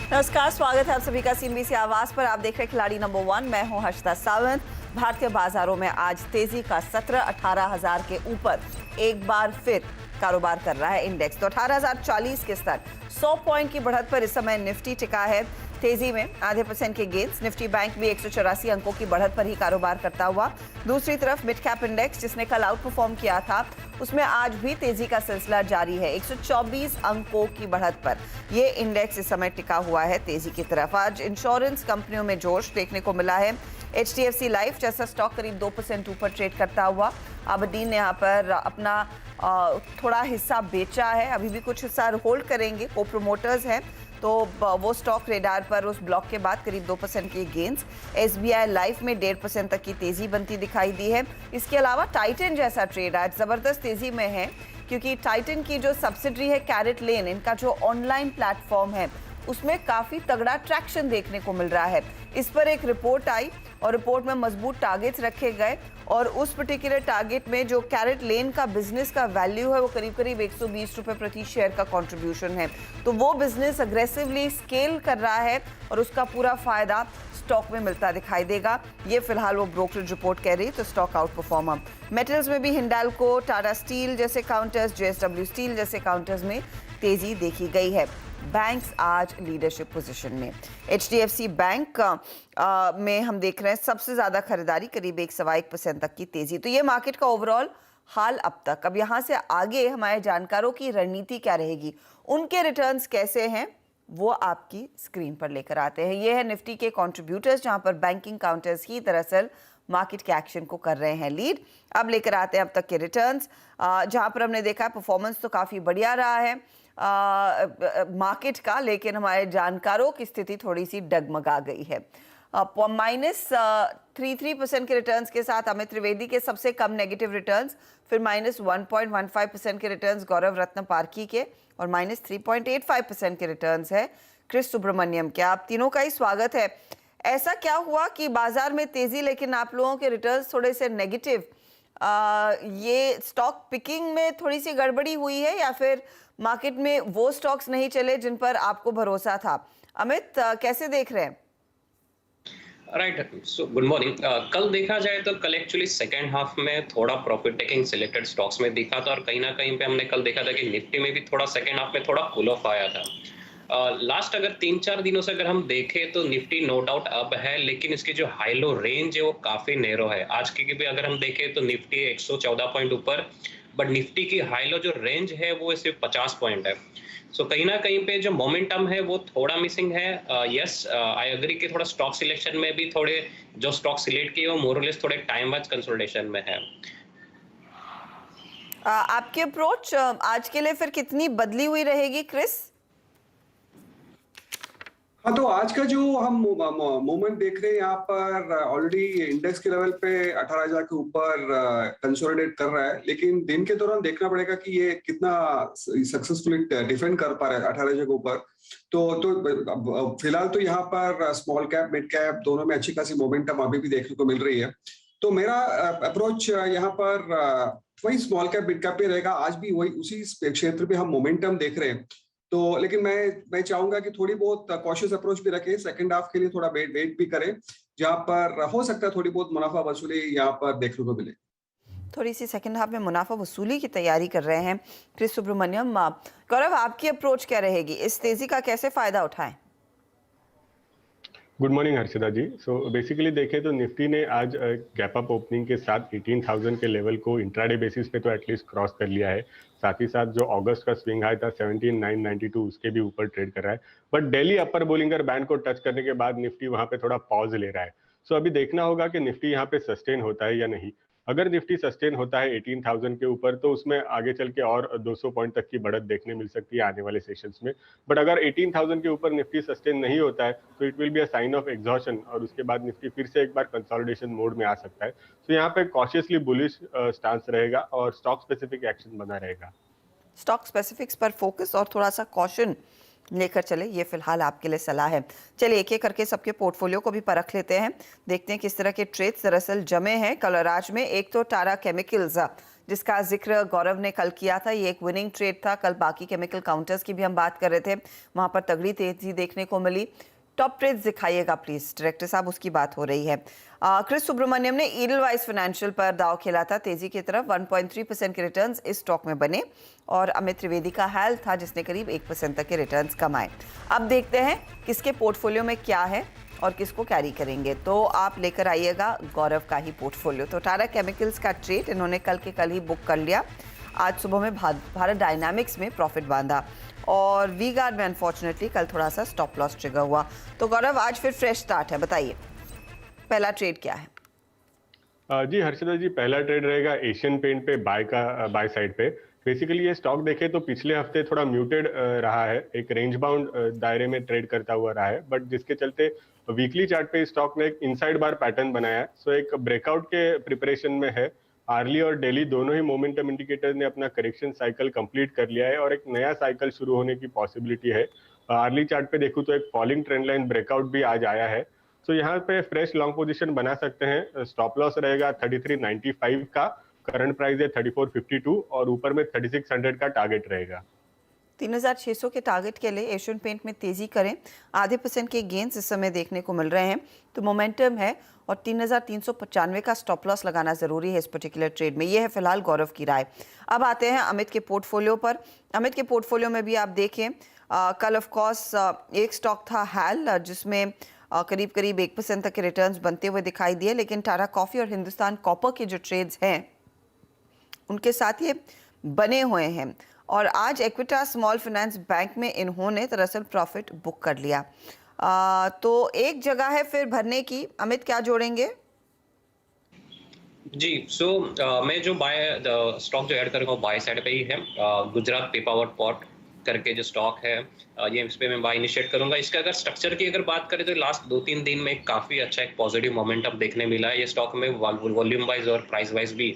नमस्कार, स्वागत है आप सभी का सीएनबीसी आवाज पर। आप देख रहे हैं खिलाड़ी नंबर 1। मैं हूं हर्षिता सावंत। भारतीय बाजारों में आज तेजी का सत्र 18,000 के ऊपर एक बार फिर कारोबार कर रहा है इंडेक्स। तो 18,040 के स्तर 100 पॉइंट की बढ़त पर इस समय निफ्टी टिका है तेजी में, आधे % के गेंस। निफ्टी बैंक भी 184 अंकों की बढ़त पर ही कारोबार करता हुआ। दूसरी तरफ मिड कैप इंडेक्स, जिसने कल आउट परफॉर्म किया था, उसमें आज भी तेजी का सिलसिला जारी है। 124 अंकों की बढ़त पर यह इंडेक्स इस समय टिका हुआ है तेजी की तरफ। आज इंश्योरेंस कंपनियों में जोश देखने को मिला है। HDFC लाइफ जैसा स्टॉक करीब 2% ऊपर ट्रेड करता हुआ। अबदीन ने यहाँ पर अपना थोड़ा हिस्सा बेचा है, अभी भी कुछ हिस्सा होल्ड करेंगे। को प्रोमोटर्स हैं तो वो स्टॉक रेडार पर उस ब्लॉक के बाद करीब 2% की गेंस। SBI लाइफ में 1.5% तक की तेजी बनती दिखाई दी है। इसके अलावा टाइटन जैसा ट्रेड आज जबरदस्त तेजी में है, क्योंकि टाइटन की जो सब्सिडरी है कैरेट लेन, इनका जो ऑनलाइन प्लेटफॉर्म है, उसमें काफी तगड़ा ट्रैक्शन देखने को मिल रहा है। इस पर एक रिपोर्ट आई और रिपोर्ट में मजबूत टारगेट्स रखे गए और उस पर्टिकुलर टारगेट में जो कैरेट लेन का बिजनेस का वैल्यू है वो करीब करीब 120 रुपए प्रति शेयर का कंट्रीब्यूशन है। तो वो बिजनेस अग्रेसिवली स्केल कर रहा है और उसका पूरा फायदा स्टॉक में मिलता दिखाई देगा। ये फिलहाल वो ब्रोकरेज रिपोर्ट कह रही, तो स्टॉक आउट परफॉर्मर। मेटल्स में भी हिंडाल्को, टाटा स्टील जैसे काउंटर्स, JSW स्टील जैसे काउंटर्स में तेजी देखी गई है। बैंक्स आज लीडरशिप पोजीशन में। HDFC बैंक में हम देख रहे हैं सबसे ज्यादा खरीदारी, करीब 1.25% तक की तेजी। तो ये मार्केट का ओवरऑल हाल अब तक। अब यहाँ से आगे हमारे जानकारों की रणनीति क्या रहेगी, उनके रिटर्न्स कैसे हैं, वो आपकी स्क्रीन पर लेकर आते हैं। ये है निफ्टी के कंट्रीब्यूटर्स, जहां पर बैंकिंग काउंटर्स ही दरअसल मार्केट के एक्शन को कर रहे हैं लीड। अब लेकर आते हैं अब तक के रिटर्न्स, जहां पर हमने देखा परफॉर्मेंस तो काफी बढ़िया रहा है मार्केट का, लेकिन हमारे जानकारों की स्थिति थोड़ी सी डगमगा गई है। -33% के रिटर्न्स के साथ अमित त्रिवेदी के सबसे कम नेगेटिव रिटर्न्स, फिर -1.15% के रिटर्न्स गौरव रत्न पार्की के, और -3.85% के रिटर्न्स है क्रिस सुब्रमण्यम के। आप तीनों का ही स्वागत है। ऐसा क्या हुआ कि बाजार में तेजी लेकिन आप लोगों के रिटर्न्स थोड़े से नेगेटिव? ये स्टॉक पिकिंग में थोड़ी सी गड़बड़ी हुई है या फिर मार्केट में वो स्टॉक्स नहीं चले जिन पर आपको भरोसा था? अमित, कैसे देख रहे हैं? Right, so good morning. कल देखा जाए तो कल एक्चुअली सेकेंड हाफ में थोड़ा प्रॉफिट टेकिंग सिलेक्टेड स्टॉक्स में दिखा था, और कहीं ना कहीं पे हमने कल देखा था कि निफ्टी में भी थोड़ा सेकेंड हाफ में थोड़ा कूल ऑफ आया था। लास्ट अगर 3-4 दिनों से अगर हम देखें तो निफ्टी नो डाउट अब है, लेकिन इसकी जो हाई लो रेंज है वो काफी नैरो है। आज की भी अगर हम देखें तो निफ्टी 114 पॉइंट ऊपर, बट निफ्टी की हाई लो जो रेंज है वो सिर्फ 50 पॉइंट है। सो कहीं ना कहीं पे जो मोमेंटम है वो थोड़ा मिसिंग है। यस, आई एग्री कि थोड़ा स्टॉक सिलेक्शन में भी थोड़े जो स्टॉक सिलेक्ट किए वो मोरलेस थोड़े टाइम वाइज कंसोलिडेशन में है। आपकी अप्रोच आज के लिए फिर कितनी बदली हुई रहेगी क्रिस? हाँ, तो आज का जो हम मूवमेंट देख रहे हैं यहाँ पर, ऑलरेडी इंडेक्स के लेवल पे 18,000 के ऊपर कंसोलिडेट कर रहा है, लेकिन दिन के दौरान देखना पड़ेगा कि ये कितना सक्सेसफुली डिफेंड कर पा रहा है 18,000 के ऊपर। तो फिलहाल तो यहाँ पर स्मॉल कैप मिड कैप दोनों में अच्छी खासी मोमेंटम अभी भी देखने को मिल रही है। तो मेरा अप्रोच यहाँ पर वही स्मॉल कैप मिड कैप पे रहेगा। आज भी वही उसी क्षेत्र पे हम मोमेंटम देख रहे हैं। तो लेकिन मैं चाहूंगा कि थोड़ी बहुत कॉशियस अप्रोच भी रखें, सेकंड हाफ के लिए थोड़ा वेट भी करें, जहां पर हो सकता है थोड़ी बहुत मुनाफा वसूली यहाँ पर देखने को मिले। थोड़ी सी सेकंड हाफ में मुनाफा वसूली की तैयारी कर रहे हैं क्रिस सुब्रमण्यम। गौरव, आपकी अप्रोच क्या रहेगी? इस तेजी का कैसे फायदा उठाएं? गुड मॉर्निंग हर्षिता जी। सो बेसिकली देखें तो निफ्टी ने आज गैप अप ओपनिंग के साथ 18,000 के लेवल को इंट्राडे बेसिस पे तो एटलीस्ट क्रॉस कर लिया है। साथ ही साथ जो अगस्त का स्विंग हाई था 17,992, उसके भी ऊपर ट्रेड कर रहा है। But daily upper Bollinger band को टच करने के बाद निफ्टी वहां पे थोड़ा पॉज ले रहा है। सो अभी देखना होगा कि निफ्टी यहाँ पे सस्टेन होता है या नहीं। अगर निफ्टी सस्टेन होता है 18,000 के ऊपर तो उसमें आगे चल के और 200 पॉइंट तक की बढ़त देखने मिल सकती है आने वाले सेशंस में। बट अगर 18,000 के ऊपर निफ्टी सस्टेन नहीं होता है तो it will be a sign of exhaustion, और उसके बाद निफ्टी फिर से एक बार कंसोलिडेशन मोड में आ सकता है। तो यहाँ पे कॉशियसली बुलिश स्टांस रहेगा और स्टॉक स्पेसिफिक एक्शन बना रहेगा। स्टॉक स्पेसिफिक्स पर फोकस और थोड़ा सा कॉशन लेकर चले, ये फिलहाल आपके लिए सलाह है। चलिए एक एक करके सबके पोर्टफोलियो को भी परख लेते हैं, देखते हैं किस तरह के ट्रेड्स दरअसल जमे हैं कल और आज में। एक तो टाटा केमिकल्स, जिसका जिक्र गौरव ने कल किया था। ये एक विनिंग ट्रेड था। कल बाकी केमिकल काउंटर्स की भी हम बात कर रहे थे, वहां पर तगड़ी तेजी देखने को मिली। टॉप ट्रेड्स दिखाइएगा प्लीज डायरेक्टर साहब, उसकी बात हो रही है। क्रिस सुब्रमण्यम ने ईडलवाइज फाइनेंशियल पर दाव खेला था तेजी की तरफ। 1.3% के रिटर्न्स इस स्टॉक में बने और अमित त्रिवेदी का हैल था जिसने करीब 1% तक के रिटर्न्स कमाए। अब देखते हैं किसके पोर्टफोलियो में क्या है और किसको कैरी करेंगे। तो आप लेकर आइएगा गौरव का ही पोर्टफोलियो। तो टाटा केमिकल्स का ट्रेड इन्होंने कल के कल ही बुक कर लिया। आज सुबह में भारत डायनामिक्स में प्रॉफिट बांधा और वी गार्ड में अनफॉर्चुनेटली कल थोड़ा सा स्टॉप लॉस ट्रिगर हुआ। तो गौरव आज फिर फ्रेश स्टार्ट है, बताइए पहला ट्रेड क्या है? जी हर्षदा जी, पहला ट्रेड रहेगा एशियन पेंट पे बाय साइड पे। बेसिकली ये स्टॉक देखे तो पिछले हफ्ते थोड़ा म्यूटेड रहा है, एक रेंज बाउंड दायरे में ट्रेड करता हुआ रहा है, बट जिसके चलते वीकली चार्ट पे स्टॉक ने एक इनसाइड बार पैटर्न बनाया है। सो एक ब्रेकआउट के प्रिपरेशन में है। आर्ली और डेली दोनों ही मोमेंटम इंडिकेटर ने अपना करेक्शन साइकिल कंप्लीट कर लिया है और एक नया साइकिल शुरू होने की पॉसिबिलिटी है। आर्ली चार्ट पे देखूं तो एक फॉलिंग ट्रेंड लाइन ब्रेकआउट भी आज आया है। तो यहाँ पे फ्रेश लॉन्ग पोजीशन बना सकते हैं। स्टॉप लॉस रहेगा 33.95 का, करंट प्राइस है 34.52 और ऊपर में 3600 का टारगेट रहेगा। 3600 के टारगेट के लिए एशियन पेंट में तेजी करें। आधे % के गेंस इस समय देखने को मिल रहे हैं, तो मोमेंटम है और 3395 का स्टॉप लॉस लगाना जरूरी है इस पर्टिकुलर ट्रेड में। ये है फिलहाल गौरव की राय। अब आते हैं अमित के पोर्टफोलियो पर। अमित के पोर्टफोलियो में भी आप देखें कल ऑफ कोर्स एक स्टॉक था हैल जिसमें करीब 1% तक के रिटर्न्स बनते हुए दिखाई दिए, लेकिन टाटा कॉफी और हिंदुस्तान कॉपर के जो ट्रेड्स हैं उनके साथ ये बने हुए हैं। और आज इक्विटास स्मॉल फाइनेंस बैंक में इन्होंने दरअसल प्रॉफिट बुक कर लिया। तो एक जगह है फिर भरने की। अमित क्या जोड़ेंगे? जी मैं जो स्टॉक जो ऐड करूँगा बाय साइड पे ही है। गुजरात पिपावर्ड पोर्ट करके जो स्टॉक है ये इस पे मैं बाय इनिशिएट करूंगा। इसका अगर स्ट्रक्चर की अगर बात करें तो लास्ट 2-3 दिन में काफी अच्छा एक पॉजिटिव मोमेंटम देखने मिला है ये स्टॉक में, वॉल्यूम वाइज और प्राइस वाइज भी।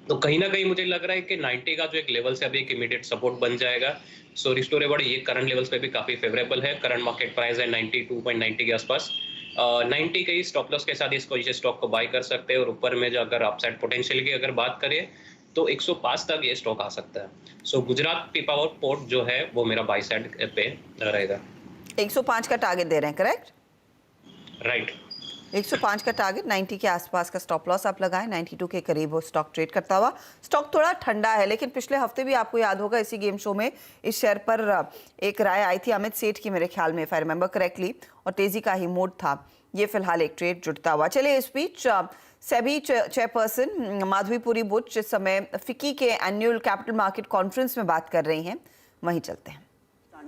तो कहीं ना कहीं मुझे लग रहा है कि 90 का जो एक लेवल से अभी एक इमीडिएट सपोर्ट बन जाएगा। सो रिस्टोरेबल ये करंट लेवल्स पे भी काफी फेवरेबल है। करंट मार्केट प्राइस है 92.90 के आसपास। 90 के ही स्टॉप लॉस के साथ इसको इस स्टॉक को बाय कर सकते हैं और ऊपर में जो अगर अपसाइड पोटेंशियल की अगर बात करें तो 105 तक ये स्टॉक आ सकता है। सो गुजरात पिपावर्ड पोर्ट जो है वो मेरा बाय साइड पे रहेगा। 105 का टारगेट दे रहे हैं, करेक्ट? राइट 105 का टारगेट, 90 के आसपास का स्टॉप लॉस आप लगाएं। 92 के करीब वो स्टॉक ट्रेड करता हुआ। स्टॉक थोड़ा ठंडा है, लेकिन पिछले हफ्ते भी आपको याद होगा इसी गेम शो में इस शेयर पर एक राय आई थी अमित सेठ की मेरे ख्याल में, इफ आई रिमेंबर करेक्टली, और तेजी का ही मोड था। ये फिलहाल एक ट्रेड जुड़ता हुआ। चलिए इस बीच सेबी चेयरपर्सन माधवीपुरी बुच इस समय फिकी के एनुअल कैपिटल मार्केट कॉन्फ्रेंस में बात कर रही हैं, वहीं चलते हैं।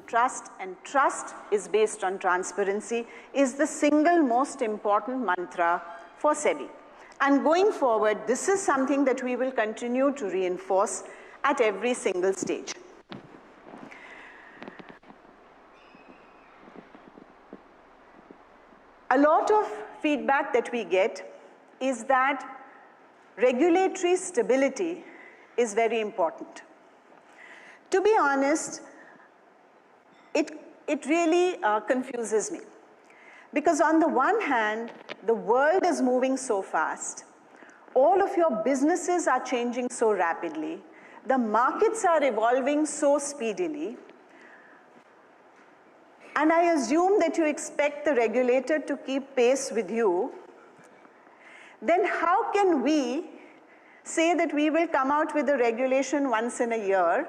Trust, and trust is based on transparency, is the single most important mantra for SEBI. And going forward, this is something that we will continue to reinforce at every single stage. A lot of feedback that we get is that regulatory stability is very important. To be honest, it really confuses me, because on the one hand, the world is moving so fast, all of your businesses are changing so rapidly, the markets are evolving so speedily, and I assume that you expect the regulator to keep pace with you. Then how can we say that we will come out with a regulation once in a year,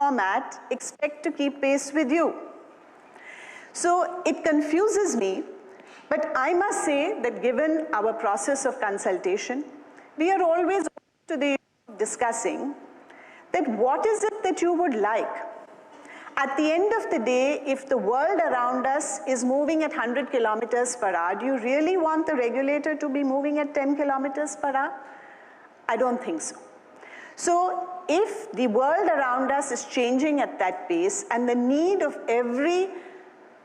format, expect to keep pace with you? So it confuses me, but I must say that given our process of consultation, we are always to the discussing that what is it that you would like. At the end of the day, if the world around us is moving at 100 kilometers per hour, do you really want the regulator to be moving at 10 kilometers per hour? I don't think so. So if the world around us is changing at that pace, and the need of every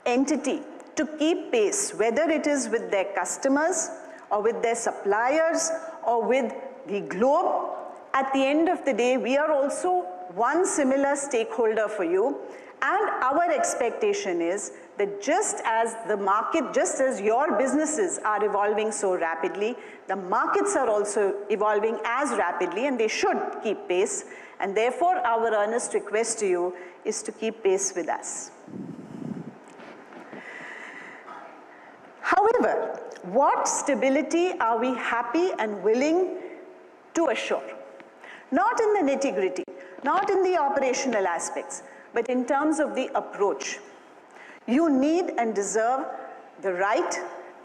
entity to keep pace, whether it is with their customers or with their suppliers or with the globe, at the end of the day, we are also one similar stakeholder for you, and our expectation is that just as the market, just as your businesses are evolving so rapidly, the markets are also evolving as rapidly, and they should keep pace. And therefore, our earnest request to you is to keep pace with us. However, what stability are we happy and willing to assure? Not in the nitty-gritty, not in the operational aspects, but in terms of the approach. You need and deserve the right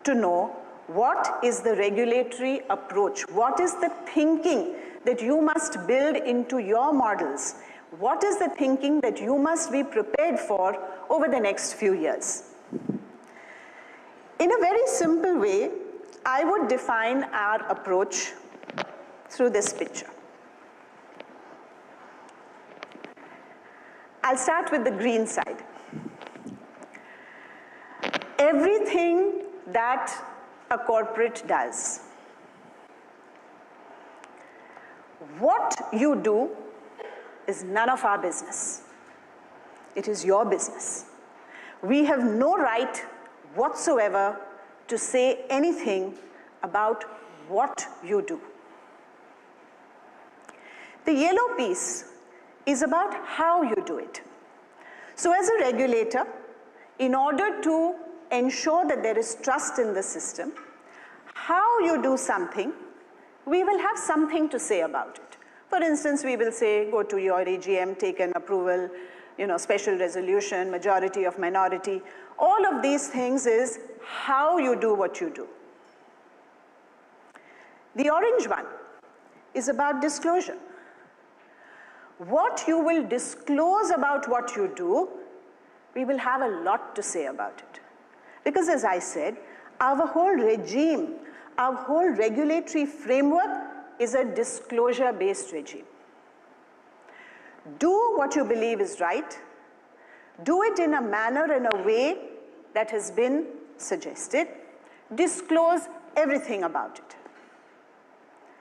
to know what is the regulatory approach, what is the thinking that you must build into your models, what is the thinking that you must be prepared for over the next few years. In a very simple way, I would define our approach through this picture. I'll start with the green side. Everything that a corporate does, what you do is none of our business. It is your business. We have no right whatsoever to say anything about what you do. The yellow piece is about how you do it. So as a regulator, in order to ensure that there is trust in the system, how you do something, we will have something to say about it. For instance, we will say, go to your AGM, take an approval, special resolution, majority of minority. All of these things is how you do what you do. The orange one is about disclosure. What you will disclose about what you do, we will have a lot to say about it. Because as I said, our whole regime, our whole regulatory framework is a disclosure-based regime. Do what you believe is right. Do it in a manner, in a way that has been suggested. Disclose everything about it.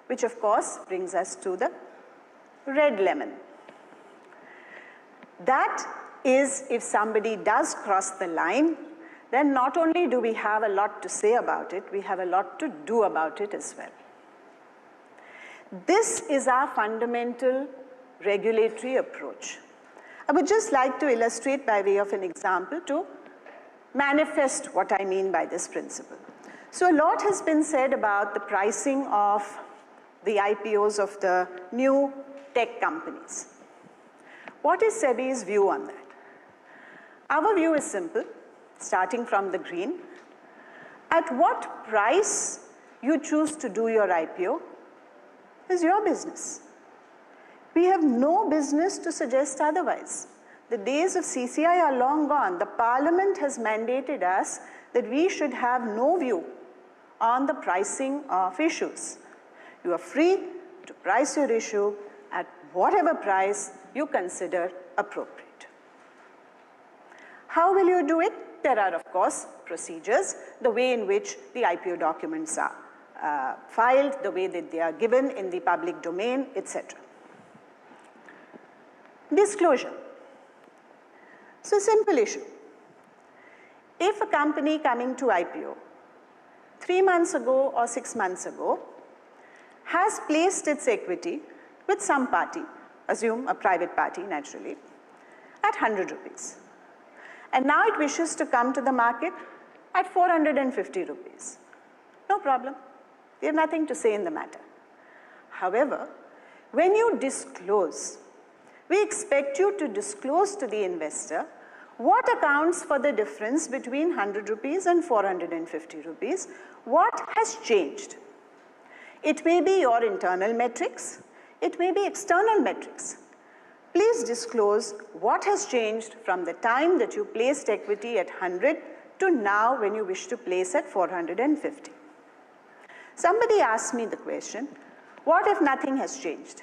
Which of course brings us to the red lemon. That is, if somebody does cross the line, then not only do we have a lot to say about it, we have a lot to do about it as well. This is our fundamental regulatory approach. I would just like to illustrate by way of an example to manifest what I mean by this principle. So a lot has been said about the pricing of the IPOs of the new tech companies. What is SEBI's view on that? Our view is simple, starting from the green. At what price you choose to do your IPO is your business. We have no business to suggest otherwise. The days of CCI are long gone. The Parliament has mandated us that we should have no view on the pricing of issues. You are free to price your issue at whatever price you consider appropriate. How will you do it? There are, of course, procedures, the way in which the IPO documents are filed, the way that they are given in the public domain, etc. Disclosure. So, simple issue. If a company coming to IPO 3 months ago or 6 months ago has placed its equity with some party, assume a private party naturally, at 100 rupees. And now it wishes to come to the market at 450 rupees. No problem. We have nothing to say in the matter. However, when you disclose, we expect you to disclose to the investor what accounts for the difference between 100 rupees and 450 rupees, what has changed. It may be your internal metrics, it may be external metrics. Please disclose what has changed from the time that you placed equity at 100 to now when you wish to place at 450. Somebody asked me the question, what if nothing has changed?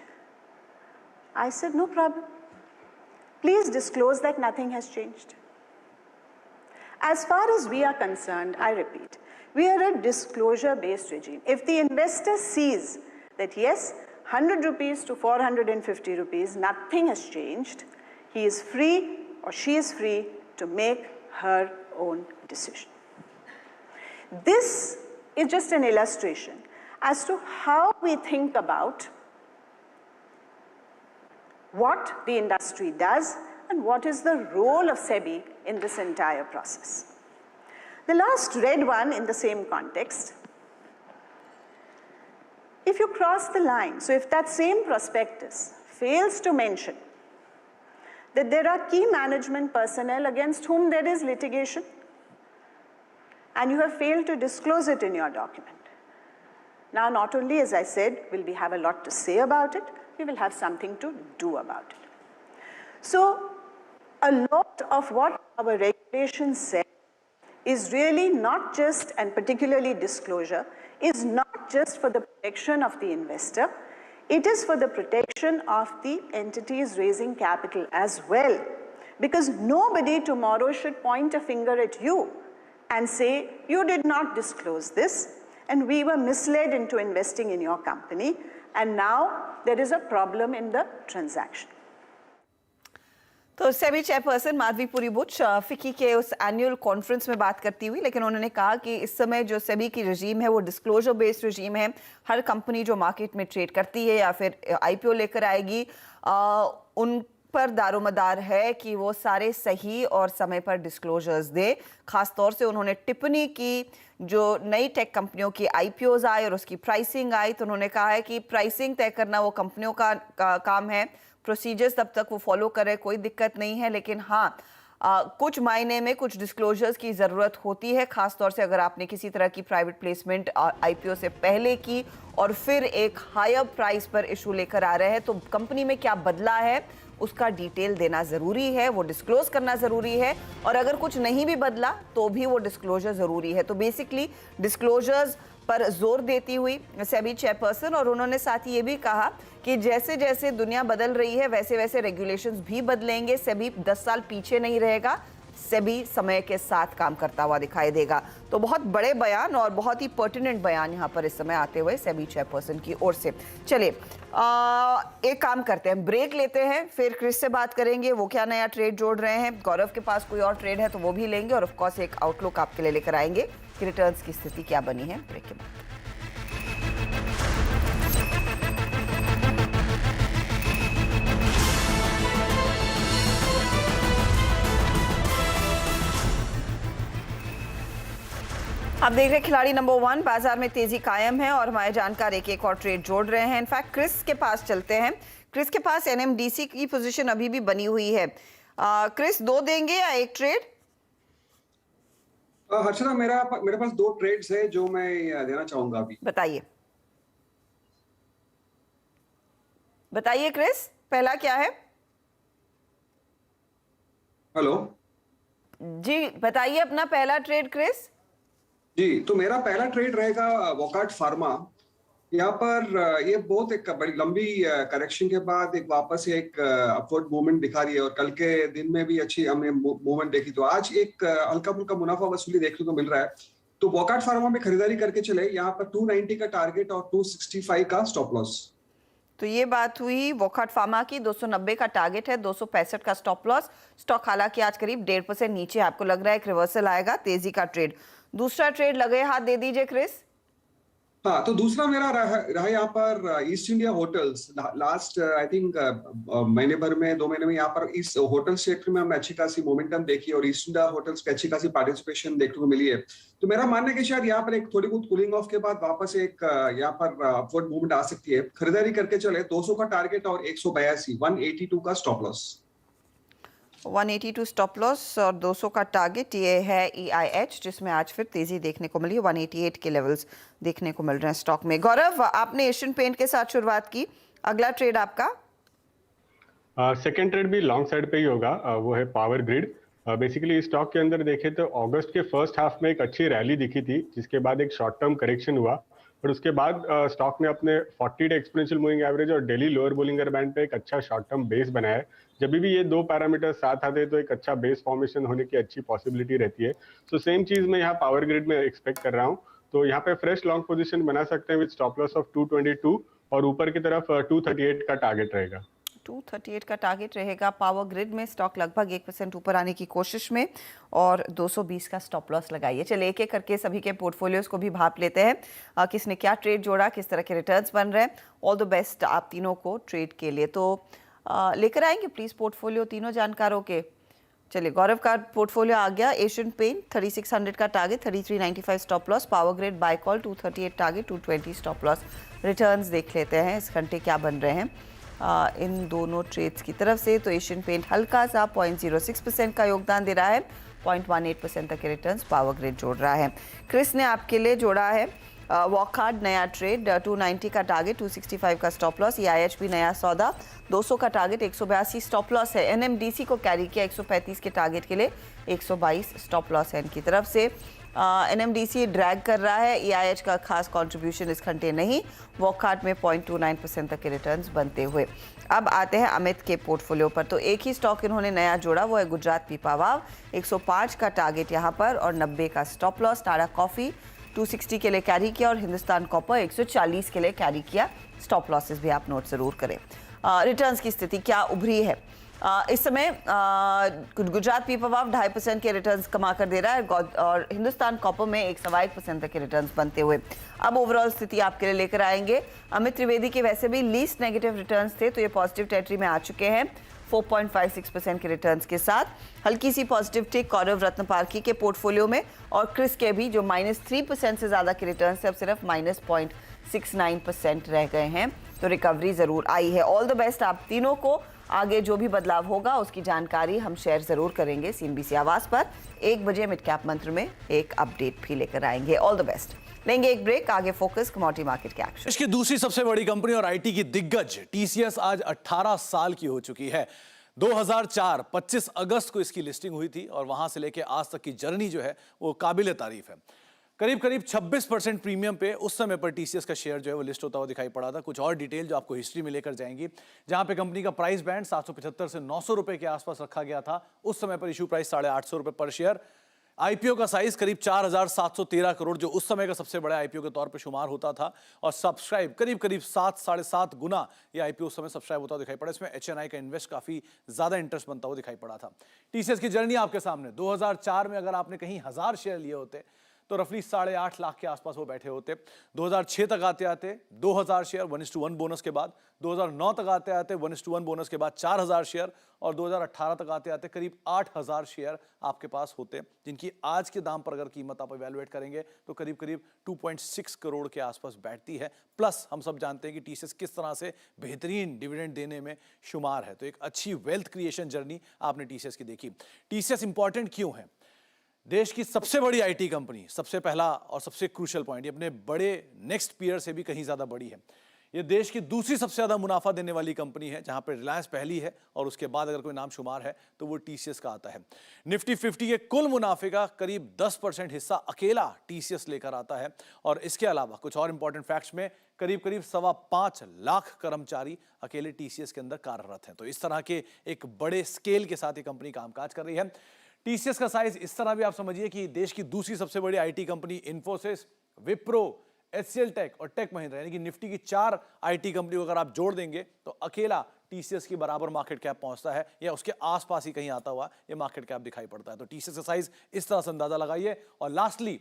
I said, no problem. Please disclose that nothing has changed. As far as we are concerned, I repeat, we are a disclosure-based regime. If the investor sees that yes, 100 rupees to 450 rupees, nothing has changed, he is free or she is free to make her own decision. This is just an illustration as to how we think about what the industry does and what is the role of SEBI in this entire process. The last red one in the same context, if you cross the line, so if that same prospectus fails to mention that there are key management personnel against whom there is litigation, and you have failed to disclose it in your document. Now, not only, as I said, will we have a lot to say about it, we will have something to do about it. So, a lot of what our regulations say is really not just, and particularly disclosure, is not just for the protection of the investor, it is for the protection of the entities raising capital as well. Because nobody tomorrow should point a finger at you and say, you did not disclose this, and we were misled into investing in your company, and now there is a problem in the transaction. तो SEBI chairperson Madhabi Puri Buch फिकी के उस annual conference में बात करती हुई, लेकिन उन्होंने कहा कि इस समय जो सेबी की रजीम है वो डिस्क्लोजर बेस्ड रजीम है। हर कंपनी जो मार्केट में ट्रेड करती है या फिर आईपीओ लेकर आएगी, उन पर दारोमदार है कि वो सारे सही और समय पर डिस्क्लोजर्स दे। खासतौर से उन्होंने टिप्पणी की जो नई टेक कंपनियों की आईपीओज आए और उसकी प्राइसिंग आई, तो उन्होंने कहा है कि प्राइसिंग तय करना वो कंपनियों का काम है, प्रोसीजर्स तब तक वो फॉलो करे, कोई दिक्कत नहीं है, लेकिन हाँ कुछ मायने में कुछ डिस्क्लोजर्स की ज़रूरत होती है, खासतौर से अगर आपने किसी तरह की प्राइवेट प्लेसमेंट आईपीओ से पहले की और फिर एक हायर प्राइस पर इशू लेकर आ रहे हैं, तो कंपनी में क्या बदला है उसका डिटेल देना ज़रूरी है, वो डिस्क्लोज करना ज़रूरी है, और अगर कुछ नहीं भी बदला तो भी वो डिस्क्लोजर ज़रूरी है। तो बेसिकली डिस्क्लोजर्स पर जोर देती हुई सेबी चेयरपर्सन, और उन्होंने साथ ही ये भी कहा कि जैसे जैसे दुनिया बदल रही है वैसे वैसे रेगुलेशंस भी बदलेंगे, सेबी 10 साल पीछे नहीं रहेगा, सेबी समय के साथ काम करता हुआ दिखाई देगा। तो बहुत बड़े बयान और बहुत ही पर्टिनेंट बयान यहाँ पर इस समय आते हुए सेबी चेयरपर्सन की ओर से। चलिए एक काम करते हैं, ब्रेक लेते हैं, फिर क्रिस से बात करेंगे वो क्या नया ट्रेड जोड़ रहे हैं, गौरव के पास कोई और ट्रेड है तो वो भी लेंगे, और ऑफकोर्स एक आउटलुक आपके लिए लेकर आएंगे कि रिटर्न्स की स्थिति क्या बनी है ब्रेक के बाद। आप देख रहे हैं खिलाड़ी नंबर 1, बाजार में तेजी कायम है और हमारे जानकार एक और ट्रेड जोड़ रहे हैं। इनफैक्ट क्रिस के पास चलते हैं, क्रिस के पास एनएमडीसी की पोजीशन अभी भी बनी हुई है। क्रिस 2 देंगे या एक ट्रेड? हर्षदा, मेरे पास 2 ट्रेड्स है जो मैं देना चाहूंगा अभी। बताइए क्रिस, पहला क्या है? हेलो जी, बताइए अपना पहला ट्रेड क्रिस। जी, तो मेरा पहला ट्रेड रहेगा वोकार्ट फार्मा। यहाँ पर ये बहुत एक बड़ी लंबी करेक्शन के बाद एक वापस एक अपवर्ड मूवमेंट दिखा रही है, और कल के दिन में भी अच्छी हमने मूवमेंट देखी, तो आज एक हल्का फुल्का मुनाफा वसूली देखने को मिल रहा है। तो वोकार्ट फार्मा में खरीदारी करके चले, यहाँ पर 290 का टारगेट और 265 का स्टॉप लॉस। तो ये बात हुई वोकार्ट फार्मा की, 290 का टारगेट है, 265 का स्टॉप लॉस। स्टॉक हालांकि आज करीब 1.5% नीचे, आपको लग रहा है एक रिवर्सल आएगा, तेजी का ट्रेड। दूसरा ट्रेड लगे हाथ दे दीजिए क्रिस। हाँ, तो दूसरा मेरा रहा यहाँ पर east India hotels. Last I think महीने भर में 2 महीने में यहाँ पर इस होटल सेक्टर में हमने अच्छी खासी मोमेंटम देखी और ईस्ट इंडिया होटल्स पे अच्छी खासी पार्टिसिपेशन देखने को मिली है। तो मेरा मानना है कि शायद यहाँ पर एक थोड़ी बहुत कूलिंग ऑफ के बाद वापस एक यहाँ पर अपवर्ड मूवमेंट आ सकती है। खरीदारी करके चले, 200 का टारगेट और 182 182 का स्टॉप लॉस। 182 स्टॉप लॉस और 200 का टारगेट। ये है EIH जिसमें आज फिर तेजी देखने को मिली है, 188 के लेवल्स देखने को मिल रहे हैं स्टॉक में। गौरव, आपने एशियन पेंट के साथ शुरुआत की, अगला ट्रेड आपका? सेकंड ट्रेड भी लॉन्ग साइड पे ही होगा, वो है पावर ग्रिड। बेसिकली इस स्टॉक के अंदर देखें तो अगस्त के फर्स्ट हाफ में एक अच्छी रैली दिखी थी, जिसके बाद एक शॉर्ट टर्म करेक्शन हुआ, और उसके बाद स्टॉक ने अपने 40 डे एक्सपोनेंशियल मूविंग एवरेज और डेली लोअर बोलिंगर बैंड पे एक अच्छा शॉर्ट टर्म बेस बनाया है। जब भी ये 2 पैरामीटर साथ आते हैं तो एक अच्छा बेस फॉर्मेशन होने की अच्छी पॉसिबिलिटी रहती है। सो सेम चीज मैं यहाँ पावर ग्रिड में एक्सपेक्ट कर रहा हूँ, तो यहाँ पे फ्रेश लॉन्ग पोजीशन बना सकते हैं विद स्टॉप लॉस ऑफ 222 और ऊपर की तरफ 238 का टारगेट रहेगा। 238 का टारगेट रहेगा। पावर ग्रिड में स्टॉक लगभग 1% ऊपर आने की कोशिश में और 220 का स्टॉप लॉस लगाइए। चलिए एक एक करके सभी के पोर्टफोलियोज को भी भाप लेते हैं। किसने क्या ट्रेड जोड़ा, किस तरह के रिटर्न्स बन रहे हैं। ऑल द बेस्ट आप तीनों को ट्रेड के लिए। तो लेकर आएंगे प्लीज पोर्टफोलियो तीनों जानकारों के। चलिए गौरव का पोर्टफोलियो आ गया। एशियन पेंट 3600 का target, 3395 stop loss. Power grid buy call 238 target, 220 stop loss. Returns देख लेते हैं इस घंटे क्या बन रहे हैं इन दोनों ट्रेड्स की तरफ से। तो एशियन पेंट हल्का सा 0.06% का योगदान दे रहा है, 0.18% तक के रिटर्न्स पावर ग्रिड जोड़ रहा है। क्रिस ने आपके लिए जोड़ा है वॉकहार्ड नया ट्रेड, 290 का टारगेट, 265 का स्टॉप लॉस। EIHB नया सौदा, 200 का टारगेट, 182 स्टॉप लॉस है। NMDC को कैरी किया 135 के टारगेट के लिए, 122 स्टॉप लॉस है इनकी तरफ से। NMDC ड्रैग कर रहा है, EIH का खास कंट्रीब्यूशन इस घंटे नहीं। वॉकहार्ड में 0.29% तक के रिटर्न्स बनते हुए। अब आते हैं अमित के पोर्टफोलियो पर। तो एक ही स्टॉक इन्होंने नया जोड़ा, वो है गुजरात पीपावाव, 105 का टारगेट यहाँ पर और 90 का स्टॉप लॉस। टाटा कॉफी 260 के लिए कैरी किया और हिंदुस्तान कॉपर 140 के लिए कैरी किया। स्टॉप लॉसेस भी आप नोट जरूर करें। रिटर्न्स की स्थिति क्या उभरी है इस समय? गुजरात पीपावाव 2.5% के रिटर्न्स कमा कर दे रहा है और हिंदुस्तान कॉपर में 1.25% तक के रिटर्न्स बनते हुए। अब ओवरऑल स्थिति आपके लिए लेकर आएंगे अमित त्रिवेदी के। वैसे भी लीस्ट नेगेटिव रिटर्न्स थे, तो ये पॉजिटिव टेरिटरी में आ चुके हैं 4.56% के रिटर्न्स के साथ। हल्की सी पॉजिटिव टिक गौरव रत्नपारखी के पोर्टफोलियो में और क्रिस के भी, जो -3% से ज़्यादा के रिटर्न्स थे, अब सिर्फ -0.69% रह गए हैं। तो रिकवरी ज़रूर आई है। ऑल द बेस्ट आप तीनों को। आगे जो भी बदलाव होगा उसकी जानकारी हम शेयर ज़रूर करेंगे CNBC आवाज़ पर। 1 बजे मिड कैप मंत्र में एक अपडेट भी लेकर आएंगे। All the best. लेंगे एक ब्रेक, आगे फोकस कमोडिटी मार्केट के एक्शन। देश की दूसरी सबसे बड़ी कंपनी और आईटी की दिग्गज TCS आज 18 साल की हो चुकी है। 2004 25 अगस्त को इसकी लिस्टिंग हुई थी और वहां से लेके आज तक की जर्नी जो है वो काबिले तारीफ है। करीब 26% प्रीमियम पे उस समय पर TCS का शेयर जो है वो लिस्ट होता हुआ दिखाई पड़ा था। कुछ और डिटेल जो आपको हिस्ट्री में लेकर जाएंगी, जहां पे कंपनी का प्राइस बैंड 775 से 900 रुपए के आसपास रखा गया था। उस समय पर इशू प्राइस 850 रुपए पर शेयर। IPO का साइज करीब 4713 करोड़, जो उस समय का सबसे बड़ा IPO के तौर पे शुमार होता था। और सब्सक्राइब करीब 7-7.5 गुना ये IPO उस समय सब्सक्राइब होता दिखाई पड़ा। इसमें HNI का इन्वेस्ट काफी ज्यादा इंटरेस्ट बनता हुआ दिखाई पड़ा था। TCS की जर्नी आपके सामने। 2004 में अगर आपने कहीं 1000 शेयर लिए होते तो रफली 8.5 लाख के आसपास वो बैठे होते। 2006 तक आते आते 2000 शेयर 1:1 बोनस के बाद, 2009 तक आते आते 1:1 बोनस के बाद 4000 शेयर, और 2018 तक आते आते करीब 8000 शेयर आपके पास होते, जिनकी आज के दाम पर अगर कीमत आप इवैल्यूएट करेंगे तो करीब 2.6 करोड़ के आसपास बैठती है। प्लस हम सब जानते हैं कि TCS किस तरह से बेहतरीन डिविडेंड देने में शुमार है। तो एक अच्छी वेल्थ क्रिएशन जर्नी आपने TCS की देखी। TCS इंपॉर्टेंट क्यों है? देश की सबसे बड़ी आईटी कंपनी, सबसे पहला और सबसे क्रूशियल पॉइंट, ये अपने बड़े नेक्स्ट पीयर से भी कहीं ज्यादा बड़ी है। ये देश की दूसरी सबसे ज्यादा मुनाफा देने वाली कंपनी है, जहां पर रिलायंस पहली है और उसके बाद अगर कोई नाम शुमार है तो वो TCS का आता है। निफ्टी 50 के कुल मुनाफे का करीब 10% हिस्सा अकेला TCS लेकर आता है। और इसके अलावा कुछ और इंपॉर्टेंट फैक्ट्स में करीब 5.25 लाख कर्मचारी अकेले TCS के अंदर कार्यरत हैं। तो इस तरह के एक बड़े स्केल के साथ ये कंपनी कामकाज कर रही है। TCS का साइज इस तरह भी आप समझिए कि देश की दूसरी सबसे बड़ी IT company Infosys, Wipro, HCL tech और टेक महिंद्रा, यानी कि निफ्टी की 4 आईटी कंपनी को अगर आप जोड़ देंगे तो अकेला TCS की बराबर मार्केट कैप पहुंचता है, या उसके आसपास ही कहीं आता हुआ ये मार्केट कैप दिखाई पड़ता है। तो TCS का साइज इस तरह से अंदाजा लगाइए। और लास्टली,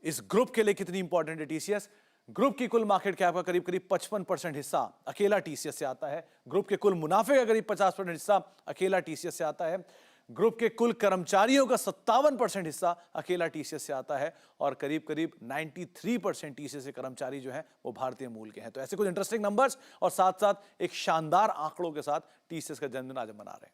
इस ग्रुप के लिए कितनी इंपॉर्टेंट है TCS? ग्रुप की कुल मार्केट कैप का करीब 55% हिस्सा अकेला TCS से आता है। ग्रुप के कुल मुनाफे का करीब 50% हिस्सा अकेला TCS से आता है। ग्रुप के कुल कर्मचारियों का 57% हिस्सा अकेला TCS से आता है। और करीब 93% TCS के कर्मचारी जो हैं वो भारतीय मूल के हैं। तो ऐसे कुछ इंटरेस्टिंग नंबर्स और साथ साथ एक शानदार आंकड़ों के साथ TCS का जन्मदिन आज हम मना रहे हैं।